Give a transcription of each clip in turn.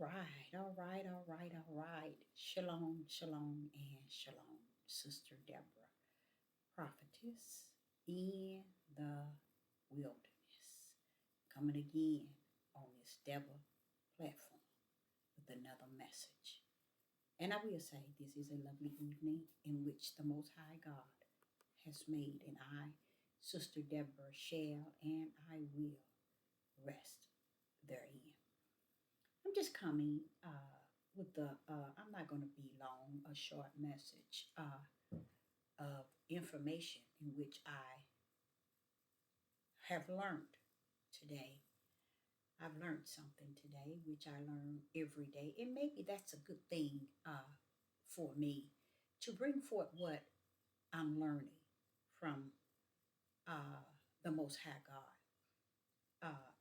All right. Shalom, shalom, and shalom, Sister Deborah, Prophetess in the wilderness. Coming again on this Deborah platform with another message. And I will say, this is a lovely evening in which the Most High God has made, and I, Sister Deborah, shall and I will rest therein. I'm just coming with I'm not going to be long, a short message of information in which I have learned today. I've learned something today, which I learn every day. And maybe that's a good thing for me to bring forth what I'm learning from uh, the Most High God.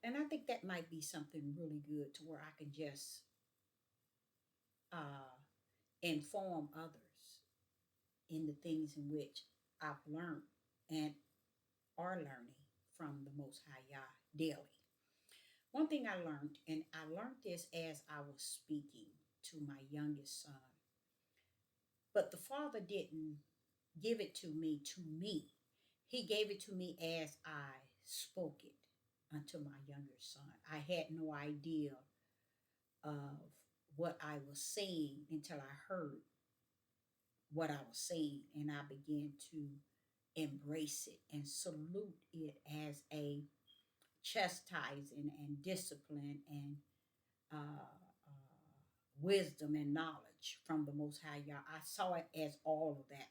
And I think that might be something really good to where I can just uh, inform others in the things in which I've learned and are learning from the Most High Yah daily. One thing I learned, and I learned this as I was speaking to my youngest son, but the Father didn't give it to me. He gave it to me as I spoke it unto my younger son. I had no idea of what I was saying until I heard what I was saying, and I began to embrace it and salute it as a chastising and discipline and wisdom and knowledge from the Most High Yah. I saw it as all of that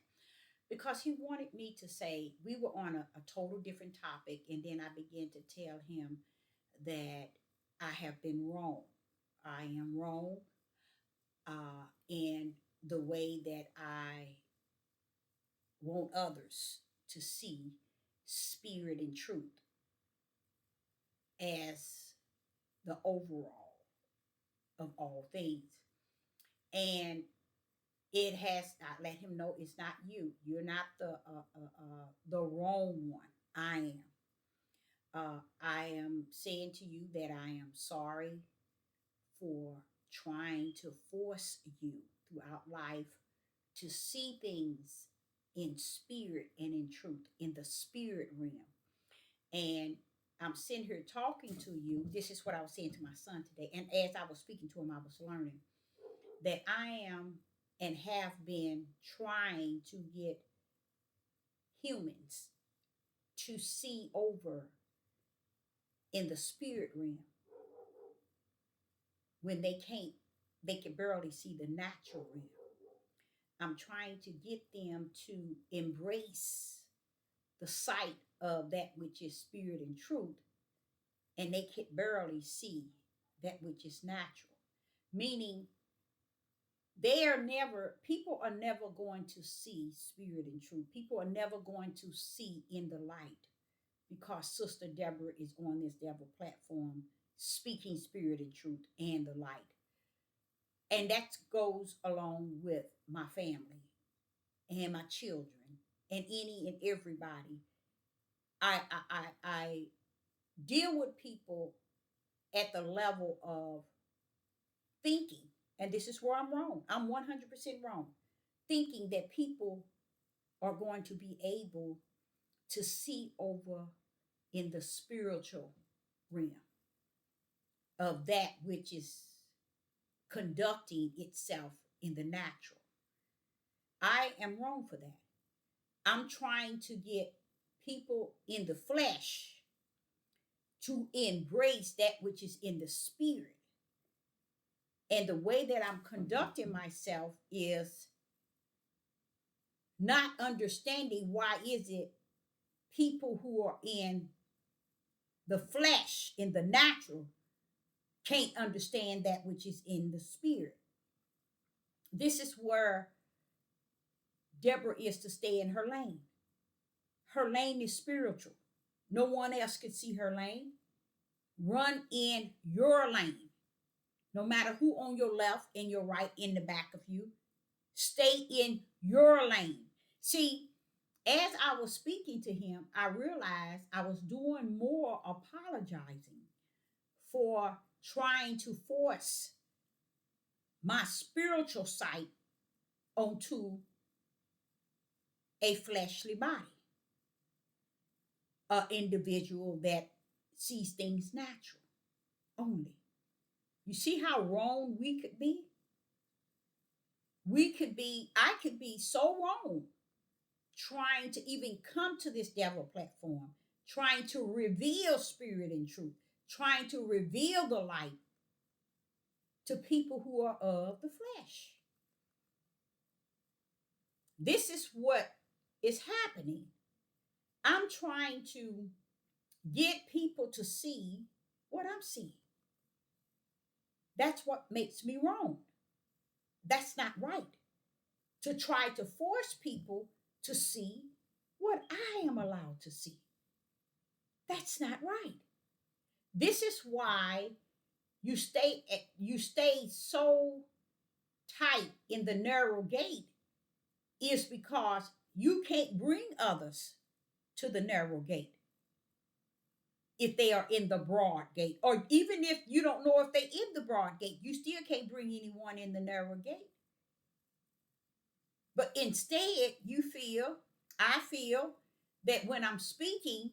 because He wanted me to say, we were on a total different topic, and then I began to tell him that I have been wrong. I am wrong in the way that I want others to see spirit and truth as the overall of all things. And it has not let him know it's not you. You're not the wrong one. I am. I am saying to you that I am sorry for trying to force you throughout life to see things in spirit and in truth, in the spirit realm. And I'm sitting here talking to you. This is what I was saying to my son today. And as I was speaking to him, I was learning that I am and have been trying to get humans to see over in the spirit realm when they can barely see the natural realm. I'm trying to get them to embrace the sight of that which is spirit and truth, and they can barely see that which is natural. Meaning, people are never going to see spirit and truth. People are never going to see in the light because Sister Deborah is on this Deborah platform speaking spirit and truth and the light. And that goes along with my family and my children and any and everybody. I deal with people at the level of thinking, and this is where I'm wrong. I'm 100% wrong. Thinking that people are going to be able to see over in the spiritual realm of that which is conducting itself in the natural. I am wrong for that. I'm trying to get people in the flesh to embrace that which is in the spirit. And the way that I'm conducting myself is not understanding why is it people who are in the flesh, in the natural, can't understand that which is in the spirit. This is where Deborah is to stay in her lane. Her lane is spiritual. No one else can see her lane. Run in your lane. No matter who on your left and your right in the back of you, stay in your lane. See, as I was speaking to him, I realized I was doing more apologizing for trying to force my spiritual sight onto a fleshly body, an individual that sees things natural only. You see how wrong we could be? I could be so wrong trying to even come to this devil platform, trying to reveal spirit and truth, trying to reveal the light to people who are of the flesh. This is what is happening. I'm trying to get people to see what I'm seeing. That's what makes me wrong. That's not right. To try to force people to see what I am allowed to see. That's not right. This is why you stay so tight in the narrow gate, is because you can't bring others to the narrow gate if they are in the broad gate. Or even if you don't know if they're in the broad gate, you still can't bring anyone in the narrow gate. But instead, I feel that when I'm speaking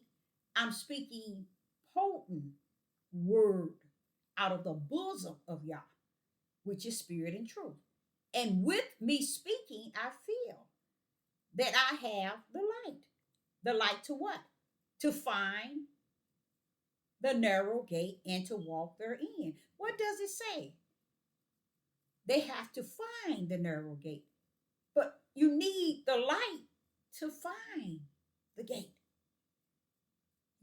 potent word out of the bosom of Yah, which is spirit and truth. And with me speaking, I feel that I have the light. The light to what? To find the narrow gate and to walk therein. What does it say? They have to find the narrow gate. But you need the light to find the gate.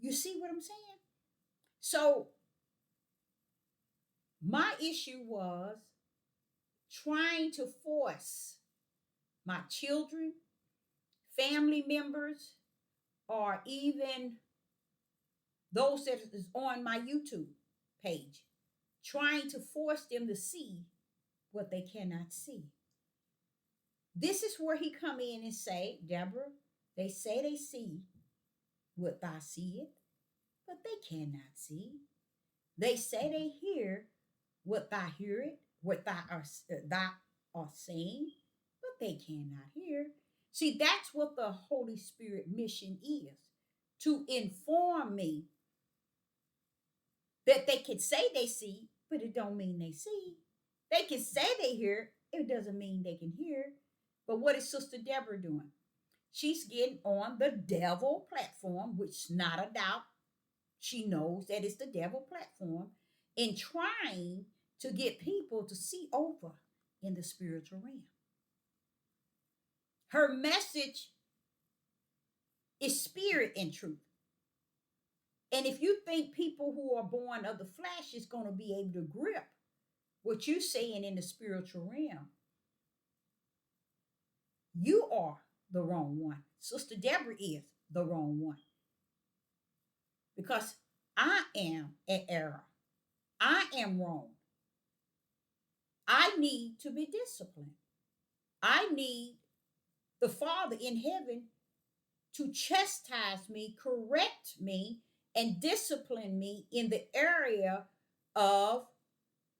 You see what I'm saying? So my issue was trying to force my children, family members, or even those that is on my YouTube page, trying to force them to see what they cannot see. This is where he come in and say, Deborah, they say they see what thou seest, but they cannot see. They say they hear what thou hearest, what thou art saying, but they cannot hear. See, that's what the Holy Spirit mission is, to inform me that they can say they see, but it don't mean they see. They can say they hear, it doesn't mean they can hear. But what is Sister Deborah doing? She's getting on the devil platform, which not a doubt, she knows that it's the devil platform, and trying to get people to see over in the spiritual realm. Her message is spirit and truth. And if you think people who are born of the flesh is going to be able to grip what you're saying in the spiritual realm, you are the wrong one. Sister Deborah is the wrong one. Because I am an error. I am wrong. I need to be disciplined. I need the Father in heaven to chastise me, correct me, and discipline me in the area of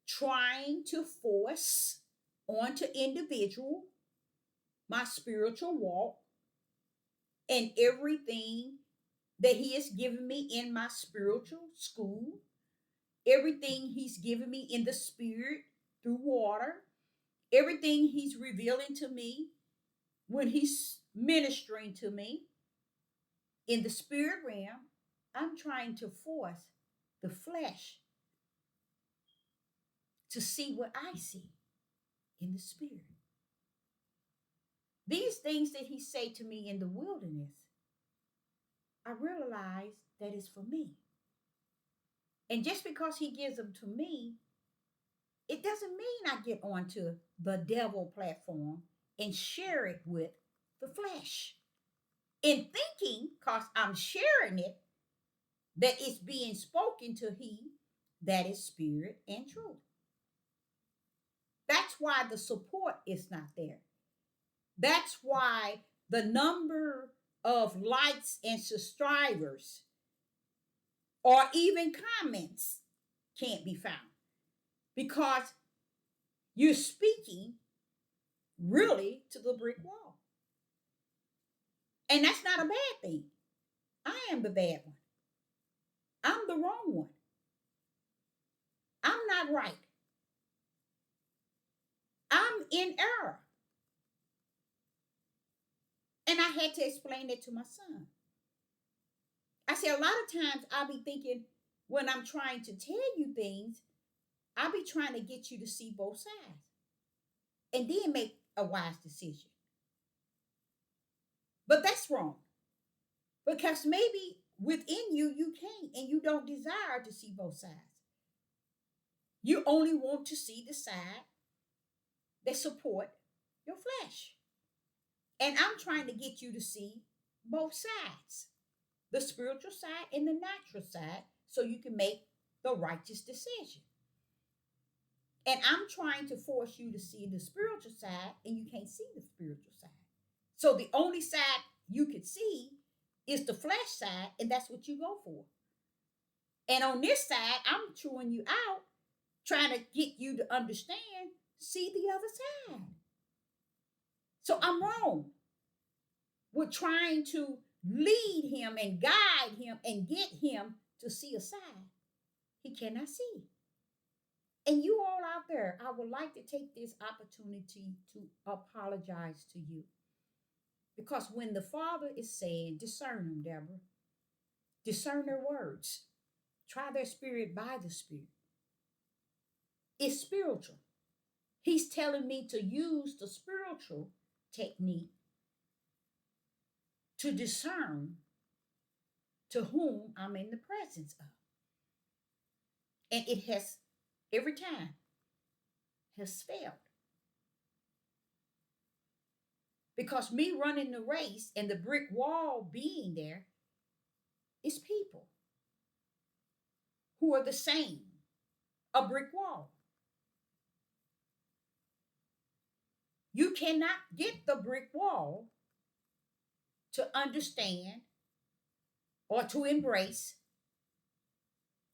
trying to force onto individual my spiritual walk and everything that he has given me in my spiritual school, everything he's given me in the spirit through water, everything he's revealing to me when he's ministering to me in the spirit realm. I'm trying to force the flesh to see what I see in the spirit. These things that he say to me in the wilderness, I realize that is for me. And just because he gives them to me, it doesn't mean I get onto the devil platform and share it with the flesh. In thinking, because I'm sharing it, that it's being spoken to he that is spirit and truth. That's why the support is not there. That's why the number of likes and subscribers or even comments can't be found. Because You're speaking really to the brick wall. And that's not a bad thing. I am the bad one. I'm the wrong one. I'm not right. I'm in error. And I had to explain it to my son. I said, a lot of times I'll be thinking when I'm trying to tell you things, I'll be trying to get you to see both sides and then make a wise decision. But that's wrong because maybe within you, you can't and you don't desire to see both sides. You only want to see the side that support your flesh. And I'm trying to get you to see both sides, the spiritual side and the natural side, so you can make the righteous decision. And I'm trying to force you to see the spiritual side, and you can't see the spiritual side. So the only side you could see is the flesh side, and that's what you go for. And on this side, I'm chewing you out, trying to get you to understand, see the other side. So I'm wrong with trying to lead him and guide him and get him to see a side he cannot see. And you all out there, I would like to take this opportunity to apologize to you. Because when the Father is saying, discern them, Deborah, discern their words, try their spirit by the Spirit, it's spiritual. He's telling me to use the spiritual technique to discern to whom I'm in the presence of. And it has, every time, has failed. Because me running the race and the brick wall being there is people who are the same, a brick wall. You cannot get the brick wall to understand or to embrace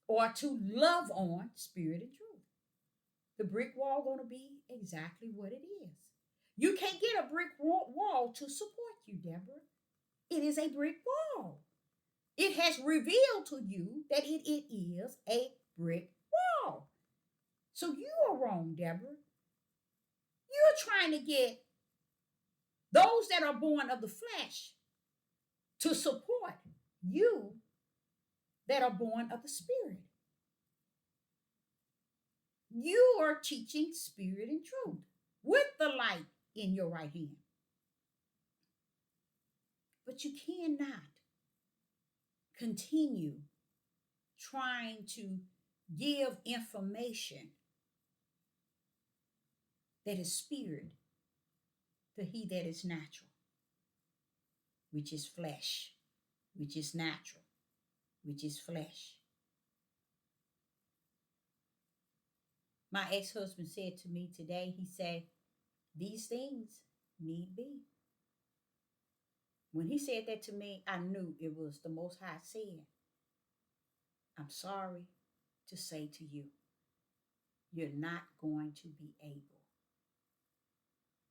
or to love on spirit and truth. The brick wall going to be exactly what it is. You can't get a brick wall to support you, Deborah. It is a brick wall. It has revealed to you that it is a brick wall. So you are wrong, Deborah. You're trying to get those that are born of the flesh to support you that are born of the spirit. You are teaching spirit and truth with the light in your right hand. But you cannot continue trying to give information that is spirit to he that is natural, which is flesh, which is natural, which is flesh. My ex-husband said to me today, he said, these things need be. When he said that to me, I knew it was the Most High saying, I'm sorry to say to you, you're not going to be able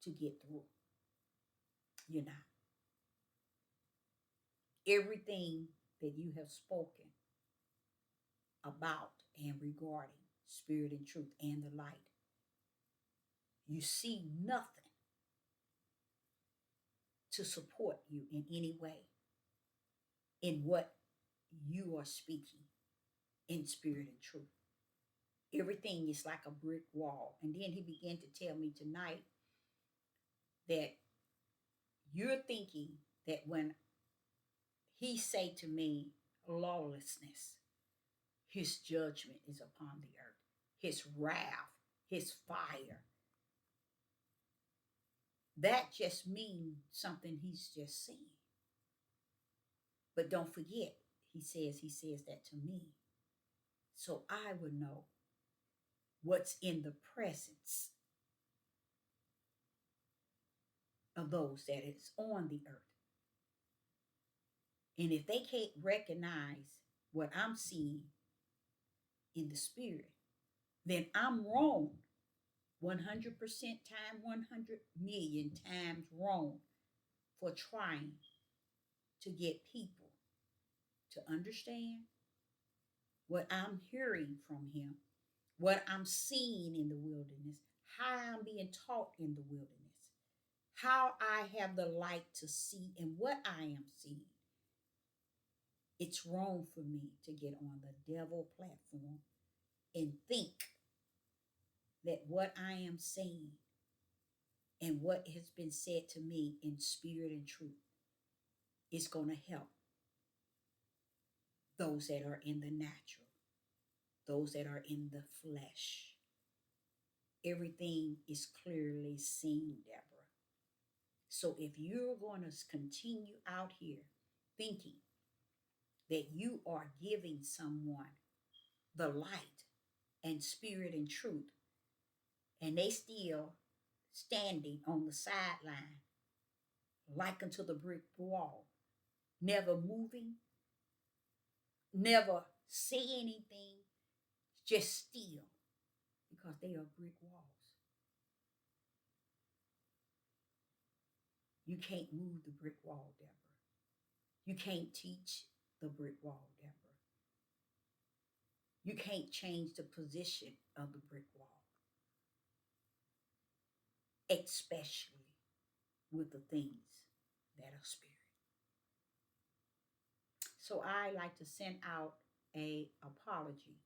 to get through. You're not. Everything that you have spoken about and regarding spirit and truth and the light, you see nothing to support you in any way in what you are speaking in spirit and truth. Everything is like a brick wall. And then he began to tell me tonight that you're thinking that when he say to me lawlessness, his judgment is upon the earth, his wrath, his fire. That just means something he's just saying. But don't forget, he says that to me. So I would know what's in the presence of those that is on the earth. And if they can't recognize what I'm seeing in the spirit, then I'm wrong 100% time 100 million times wrong for trying to get people to understand what I'm hearing from him, what I'm seeing in the wilderness, how I'm being taught in the wilderness, how I have the light to see and what I am seeing. It's wrong for me to get on the devil platform and think that what I am saying and what has been said to me in spirit and truth is going to help those that are in the natural, those that are in the flesh. Everything is clearly seen, Deborah. So if you're going to continue out here thinking that you are giving someone the light and spirit and truth, and they still standing on the sideline like unto the brick wall, never moving, never say anything, just still, because they are brick walls. You can't move the brick wall, Deborah. You can't teach the brick wall, Deborah. You can't change the position of the brick wall, especially with the things that are spirit. So I like to send out a apology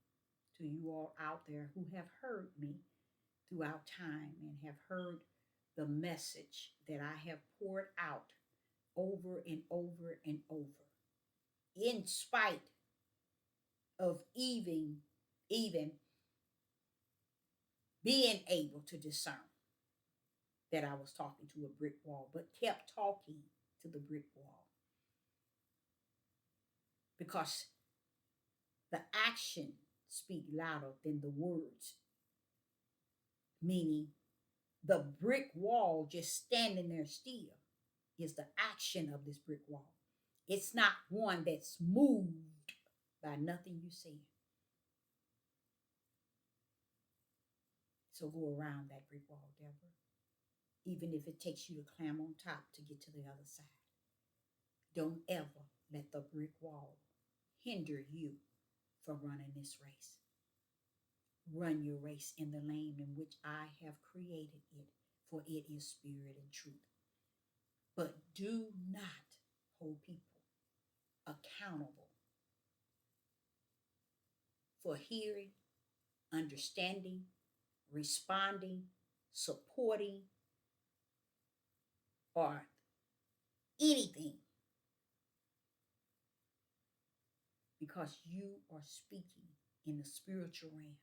to you all out there who have heard me throughout time and have heard the message that I have poured out over and over and over, in spite of even being able to discern that I was talking to a brick wall, but kept talking to the brick wall because the action speak louder than the words, meaning the brick wall just standing there still is the action of this brick wall. It's not one that's moved by nothing you say. So go around that brick wall, Deborah, even if it takes you to climb on top to get to the other side. Don't ever let the brick wall hinder you from running this race. Run your race in the lane in which I have created it, for it is spirit and truth. But do not hold people accountable for hearing, understanding, responding, supporting, or anything, because you are speaking in the spiritual realm.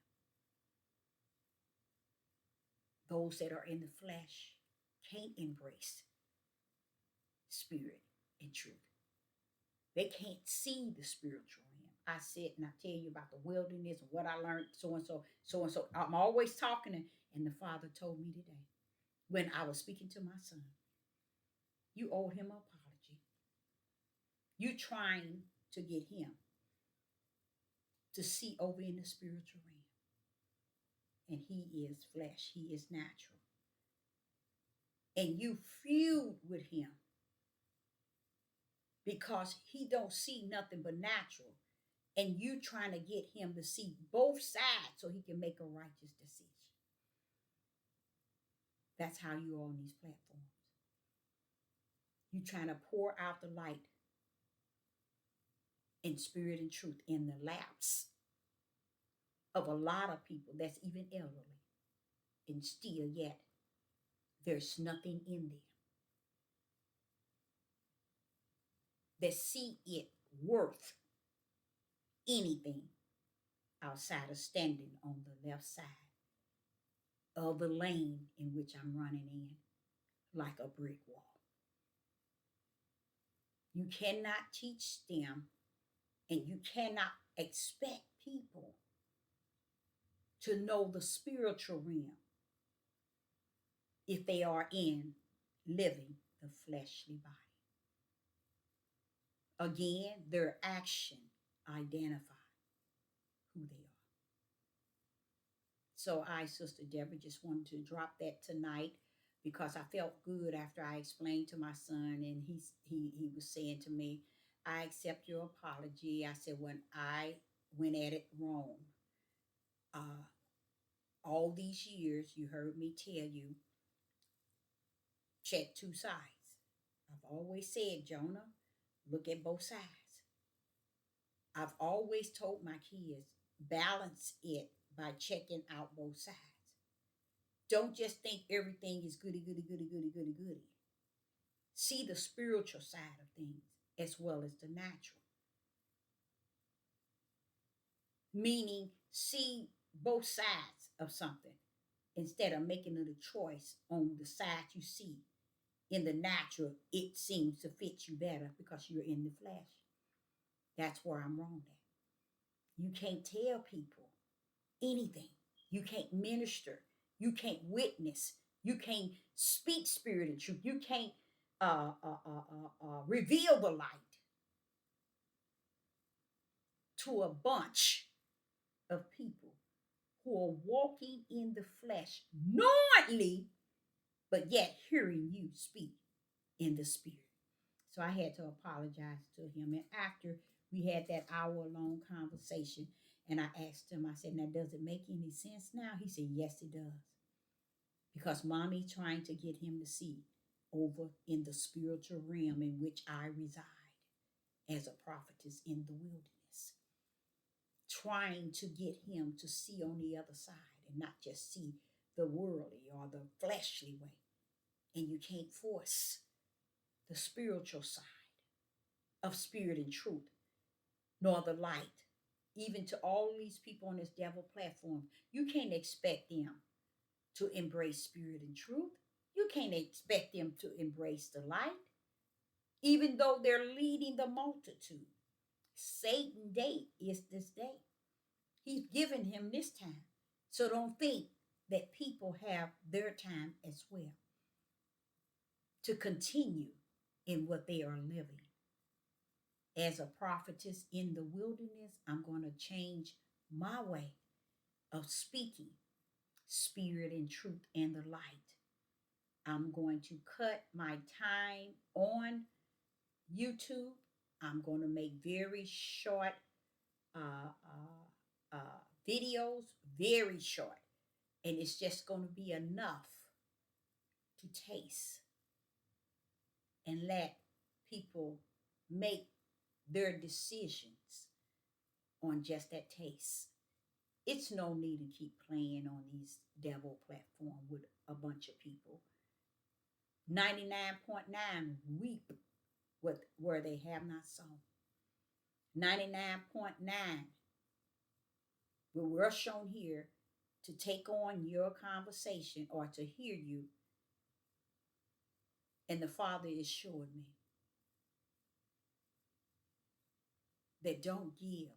Those that are in the flesh can't embrace spirit and truth. They can't see the spiritual realm. I said, and I tell you about the wilderness and what I learned, so and so, so and so. I'm always talking, and the Father told me today when I was speaking to my son, you owe him an apology. You trying to get him to see over in the spiritual realm. And he is flesh, he is natural. And you feud with him because he don't see nothing but natural. And you trying to get him to see both sides so he can make a righteous decision. That's how you are on these platforms. You trying to pour out the light in spirit and truth in the laps of a lot of people that's even elderly. And still yet, there's nothing in them that see it worth anything outside of standing on the left side of the lane in which I'm running in like a brick wall. You cannot teach them, and you cannot expect people to know the spiritual realm if they are in living the fleshly body. Again, their action identify who they are. So I, Sister Deborah, just wanted to drop that tonight because I felt good after I explained to my son, and he was saying to me, "I accept your apology." I said, "When I went at it wrong, uh, all these years, you heard me tell you, check two sides. I've always said, Jonah, look at both sides. I've always told my kids, balance it by checking out both sides. Don't just think everything is goody, goody, goody, goody, goody, goody. See the spiritual side of things as well as the natural. Meaning, see both sides of something instead of making it a choice on the side you see. In the natural, it seems to fit you better because you're in the flesh. That's where I'm wrong at. You can't tell people anything. You can't minister. You can't witness. You can't speak spirit and truth. You can't reveal the light to a bunch of people who are walking in the flesh knowingly, but yet hearing you speak in the spirit. So I had to apologize to him. And after we had that hour-long conversation, and I asked him, I said, "Now, does it make any sense now?" He said, "Yes, it does." Because mommy trying to get him to see over in the spiritual realm in which I reside as a prophetess in the wilderness, trying to get him to see on the other side and not just see the worldly or the fleshly way. And you can't force the spiritual side of spirit and truth, nor the light. Even to all these people on this devil platform, you can't expect them to embrace spirit and truth. You can't expect them to embrace the light, even though they're leading the multitude. Satan day is this day. He's given him this time. So don't think that people have their time as well to continue in what they are living. As a prophetess in the wilderness, I'm going to change my way of speaking spirit and truth and the light. I'm going to cut my time on YouTube. I'm going to make very short uh, videos, very short. And it's just going to be enough to taste and let people make their decisions on just that taste. It's no need to keep playing on these devil platform with a bunch of people. 99.9 weep with where they have not sown. 99.9 where we're shown here to take on your conversation or to hear you. And the Father assured me that don't give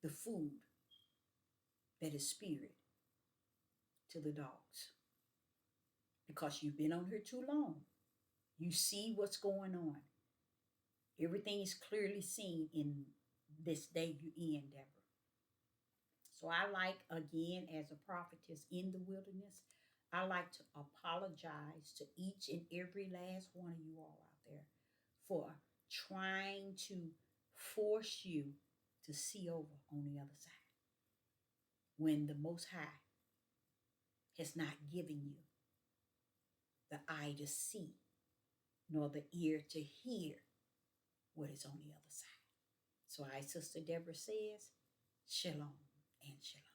the food that is spirit to the dogs because you've been on here too long. You see what's going on. Everything is clearly seen in this day you in, Deborah. So I like, again, as a prophetess in the wilderness, I like to apologize to each and every last one of you all out there for trying to force you to see over on the other side when the Most High has not given you the eye to see nor the ear to hear what is on the other side. So I, Sister Deborah, says, shalom and shalom.